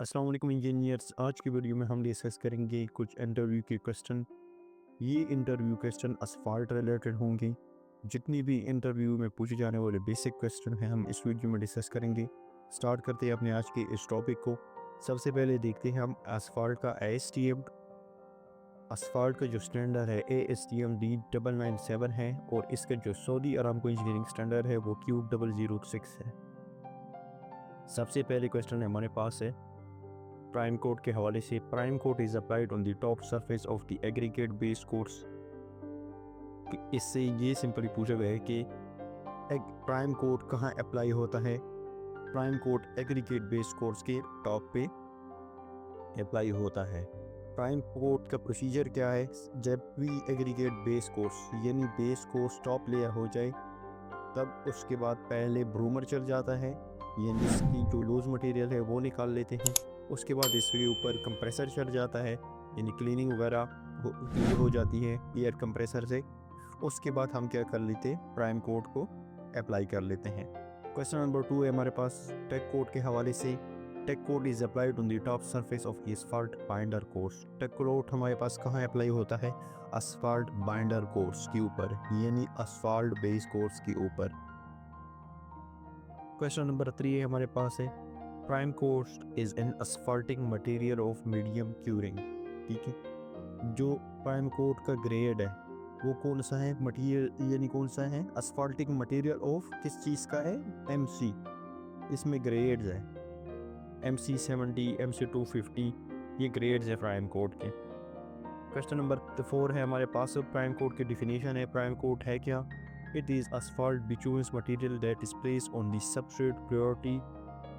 अस्सलाम वालेकुम इंजीनियर्स। आज की वीडियो में हम डिस्कस करेंगे कुछ इंटरव्यू के क्वेश्चन। ये इंटरव्यू क्वेश्चन असफाल्ट रिलेटेड होंगे। जितनी भी इंटरव्यू में पूछे जाने वाले बेसिक क्वेश्चन हैं हम इस वीडियो में डिस्कस करेंगे। स्टार्ट करते हैं अपने आज के इस टॉपिक को। सबसे पहले देखते हैं हम असफाल्ट का ASTM। असफाल्ट का जो स्टैंडर्ड है ASTM D997 है और इसका जो सऊदी अरामको इंजीनियरिंग स्टैंडर्ड है वो Q006 है। सबसे पहले क्वेश्चन हमारे पास है प्राइम कोड के हवाले से। Prime code is applied on the top surface of the aggregate base course. इससे ये सिंपली पूछा गया है कि प्राइम कोड कहाँ अप्लाई होता है। Prime code aggregate base course के टॉप पे अप्लाई होता है। प्राइम कोड का प्रोसीजर क्या है? जब भी एग्रीगेट बेस कोर्स यानी बेस कोर्स टॉप लेयर हो जाए तब उसके बाद पहले ब्रूमर चल जाता है, यानी इसकी जो लूज मटेरियल है वो निकाल लेते हैं। उसके बाद इसके ऊपर कंप्रेसर चढ़ जाता है, यानी क्लीनिंग वगैरह हो जाती है एयर कंप्रेसर से। उसके बाद हम क्या कर लेते हैं, प्राइम कोड को अप्लाई कर लेते हैं। क्वेश्चन नंबर 2 है हमारे पास टेक कोड के हवाले से। Tack coat is applied on the top surface of asphalt binder course. Tack coat हमारे पास कहाँ अप्लाई होता है? असफाल्ट बाइंडर कोर्स के ऊपर, यानी असफाल्ट बेस कोर्स के ऊपर। क्वेश्चन नंबर 3 है हमारे पास है prime course is an asphalting material of medium curing. ठीक है, जो प्राइम कोड का ग्रेड है वो कौन सा है? मटेरियल यानी कौन सा है? असफाल्टिंग मटेरियल ऑफ किस चीज़ का है? MC। इसमें ग्रेड्स है MC 70, MC 250, ये ग्रेड्स है प्राइम कोड के। क्वेश्चन नंबर 4 है हमारे पास प्राइम कोड की डिफिनीशन है। प्राइम कोड है क्या? It is asphalt bituminous material that is placed on the substrate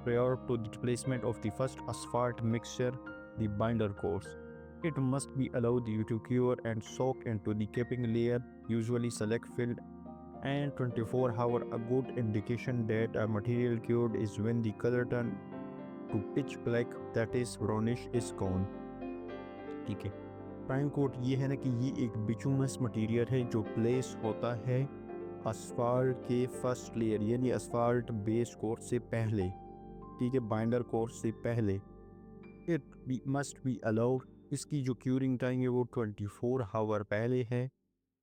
prior to the placement of the first asphalt mixture, the binder course. It must be allowed to cure and soak into the capping layer, usually select filled, and 24 hours. A good indication that a material cured is when the color turn to pitch black, that is brownish, is gone. ठीक है, prime code ये है ना कि ये एक बिचुमस material है जो प्लेस होता है असफाल्ट के फर्स्ट लेयर यानी असफाल्ट बेस कोर्स से पहले। ठीक है, बाइंडर कोर्स से पहले। इट मस्ट बी अलाउड, इसकी जो क्यूरिंग टाइम है वो 24 आवर पहले है।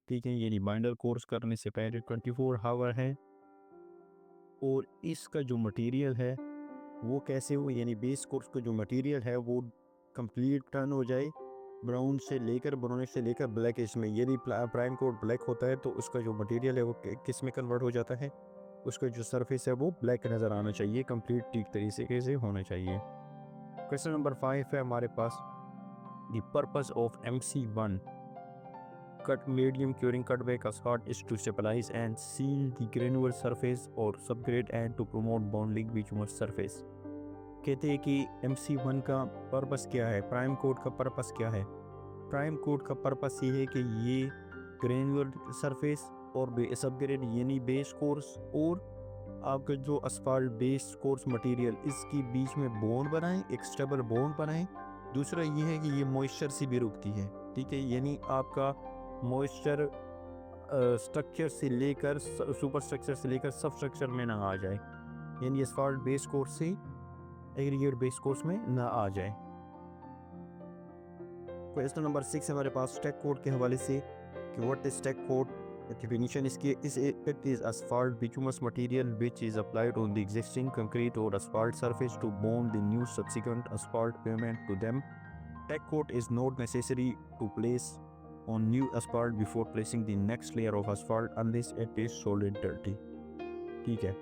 ठीक है, यानी बाइंडर कोर्स करने से पहले 24 आवर है। और इसका जो मटेरियल है वो कैसे हो, यानी बेस कोर्स का जो मटेरियल है वो कंप्लीट टर्न हो जाए ब्राउनिश से लेकर ब्लैक। इसमें यदि प्राइम कोड ब्लैक होता है तो उसका जो मटेरियल है वो किस में कन्वर्ट हो जाता है? उसका जो सरफेस है वो ब्लैक नज़र आना चाहिए, कंप्लीट ठीक तरीके से होना चाहिए। क्वेश्चन नंबर 5 है हमारे पास the purpose of MC1 cut medium curing cutback asphalt is to stabilize and seal the granular surface or subgrade and to promote bonding bituminous surface। कहते हैं कि MC1 का पर्पस क्या है, प्राइम कोड का पर्पस क्या है? प्राइम कोड का पर्पस ये है कि ये ग्रेनुलर सरफेस और सबग्रेड यानी बेस कोर्स और आपका जो असफाल्ट बेस कोर्स मटेरियल इसकी बीच में बॉन्ड बनाएं, एक स्टेबल बॉन्ड बनाएं। दूसरा ये है कि ये मॉइस्चर से भी रुकती है। ठीक है, यानी आपका मॉइस्चर स्ट्रक्चर से लेकर सुपर स्ट्रक्चर से लेकर सब स्ट्रक्चर में ना आ जाए, यानी असफाल्ट बेस कोर्स से एग्रीगेट बेस कोर्स में ना आ जाए। क्वेश्चन नंबर 6 हमारे पास टेक कोड के हवाले से कि what is tack coat. Definition इसकी it is asphalt bituminous material which is applied on the existing concrete or asphalt surface to bond the new subsequent asphalt pavement to them. Tech coat is not necessary to place on new asphalt before placing the next layer of asphalt unless it is solid dirty। ठीक है,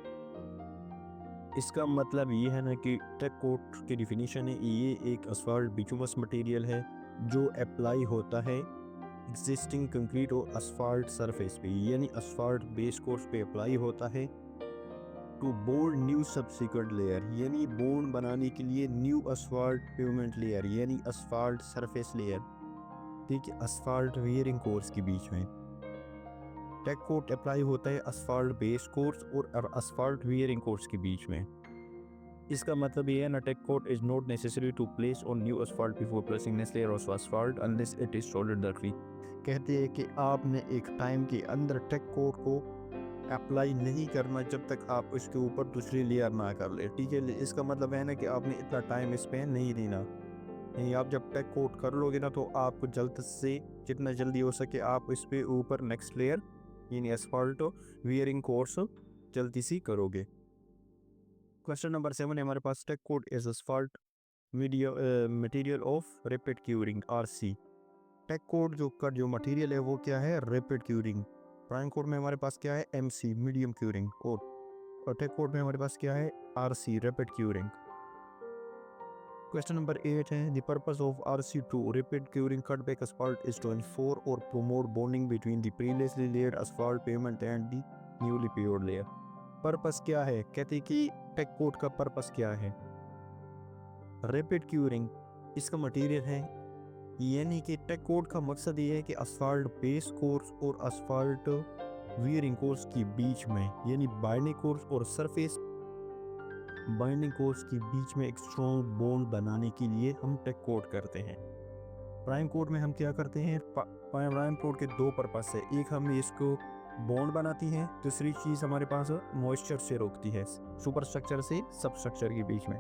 इसका मतलब ये है ना कि take coat की definition है ये एक असफाल्ट बिचुमस मटेरियल है जो अप्लाई होता है एग्जिस्टिंग कंक्रीट और असफाल्ट सरफेस पे, यानी असफाल्ट बेस कोर्स पे अप्लाई होता है to bond new subsequent layer, यानी बोन्ड बनाने के लिए न्यू असफाल्ट पेवमेंट लेयर यानी असफाल्ट सरफेस लेयर। ठीक है, असफाल्ट वेयरिंग कोर्स के बीच में टेक कोट अप्लाई होता है असफाल्ट बेस कोर्स और असफाल्ट वेयरिंग कोर्स के बीच में। इसका मतलब ये है ना, tack coat is not necessary to place on new asphalt before placing next layer of asphalt unless it is solid dirty. कहते हैं कि आपने एक टाइम के अंदर टेक कोट को अप्लाई नहीं करना जब तक आप इसके ऊपर दूसरी लेयर ना कर ले, ठीक है। इसका मतलब है ना कि आपने इतना टाइम इस पे नहीं देना। नहीं, आप जब टेक कोट कर लोगे ना तो आपको जल्द से जितना जल्दी हो सके आप इस पे ऊपर नेक्स्ट लेयर यानी एस्फाल्ट वियरिंग कोर्स जल्दी सी करोगे। क्वेश्चन नंबर 7 है हमारे पास, tack coat is asphalt material of rapid curing RC. Tack coat जो मटेरियल है वो क्या है, रैपिड क्यूरिंग। प्राइम कोट में हमारे पास क्या है, एमसी मीडियम क्यूरिंग, और टेक कोट में हमारे पास क्या है, RC rapid curing. Question number 8 है, the purpose of RC2 rapid curing cutback asphalt is to ensure or promote bonding between the previously layered asphalt pavement and the newly paved layer। Purpose क्या है, कहते हैं कि take coat का purpose क्या है। Rapid curing इसका material है, यानी कि टेक कोट का मकसद ये है कि asphalt बेस कोर्स और asphalt वियरिंग कोर्स के बीच में, यानी बाइंडिंग कोर्स और सरफेस बाइंडिंग कोर्स के बीच में एक स्ट्रॉन्ग बॉन्ड बनाने के लिए हम टेक कोट करते हैं। प्राइम कोट में हम क्या करते हैं, प्राइम कोट के दो पर्पस है, एक हम इसको बॉन्ड बनाती है, दूसरी चीज़ हमारे पास मॉइस्चर से रोकती है, सुपर स्ट्रक्चर से सब स्ट्रक्चर के बीच में।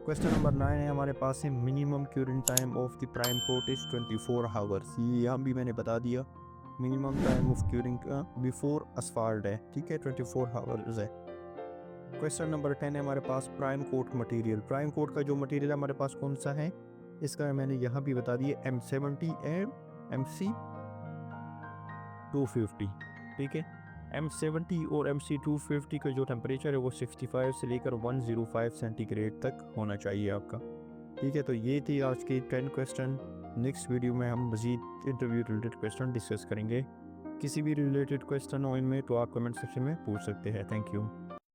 क्वेश्चन नंबर 9 है हमारे पास है, minimum curing time of the prime coat is 24 hours. ये यहाँ भी मैंने बता दिया, मिनिमम टाइम ऑफ क्यूरिंग का बिफोर asphalt है, ठीक है, 24 आवर्स है। क्वेश्चन नंबर 10 है हमारे पास, prime coat material. Prime coat का जो मटेरियल हमारे पास कौन सा है, इसका मैंने यहाँ भी बता दिया, M70 एंड MC250, ठीक है। M70 और MC250 का जो टेम्परेचर है वो 65 से लेकर 105 सेंटीग्रेड तक होना चाहिए आपका, ठीक है। तो ये थी आज की 10 क्वेश्चन। नेक्स्ट वीडियो में हम मज़ीद इंटरव्यू रिलेटेड क्वेश्चन डिस्कस करेंगे। किसी भी रिलेटेड क्वेश्चन हो इनमें तो आप कमेंट सेक्शन में पूछ सकते हैं। Thank you.